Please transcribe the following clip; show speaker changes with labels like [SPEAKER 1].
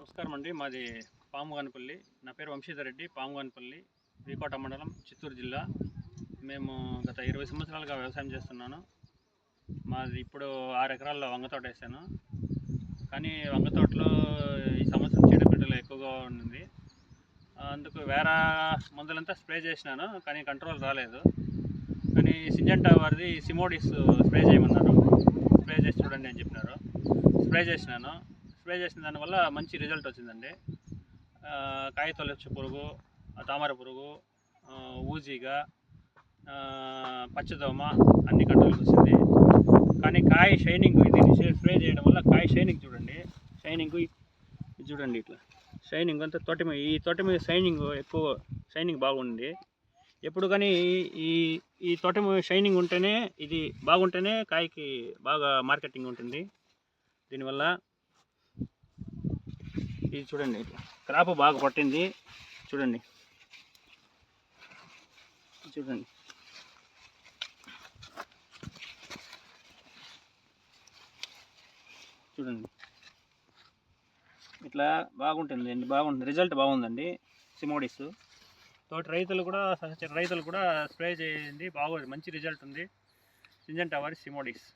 [SPEAKER 1] నమస్కారం అండి. మాది పాముగానిపల్లి. నా పేరు వంశీధర్ రెడ్డి. పాముగానిపల్లి, శ్రీకోట మండలం, చిత్తూరు జిల్లా. మేము గత 20 సంవత్సరాలుగా వ్యవసాయం చేస్తున్నాను. మాది ఇప్పుడు 6 ఎకరాల్లో వంగ తోట వేసాను. కానీ వంగ తోటలో ఈ సంవత్సరం చీడపీడలు ఎక్కువగా ఉంది. అందుకు వేరే మందులంతా స్ప్రే చేసినాను, కానీ కంట్రోల్ రాలేదు. కానీ సింజెంటా వారిది సిమోడిస్ స్ప్రే చేయమన్నారు. స్ప్రే చేసి చూడండి అని చెప్పినారు. స్ప్రే చేసినాను. స్ప్రే చేసిన దానివల్ల మంచి రిజల్ట్ వచ్చిందండి. కాయ తొలచు పురుగు, తామర పురుగు, ఊజీగా, పచ్చదోమ అన్ని కంట్రోల్కి వచ్చింది. కానీ కాయ షైనింగ్, ఇది స్ప్రే చేయడం వల్ల కాయ షైనింగ్ చూడండి. షైనింగ్ చూడండి, ఇట్లా షైనింగ్ అంతా ఈ తోట మీద షైనింగ్ ఎక్కువ, షైనింగ్ బాగుంది. ఎప్పుడు కానీ ఈ తోట షైనింగ్ ఉంటేనే, ఇది బాగుంటేనే కాయకి బాగా మార్కెటింగ్ ఉంటుంది. దీనివల్ల ఇది చూడండి, ఇట్లా క్రాప్ బాగా పట్టింది. చూడండి చూడండి చూడండి ఇట్లా బాగుంటుంది అండి. బాగుంటుంది, రిజల్ట్ బాగుందండి. సిమోడిస్ తోటి రైతులు కూడా స్ప్రే చేయండి, బాగుంది, మంచి రిజల్ట్ ఉంది. సింజెంటా వారి సిమోడిస్.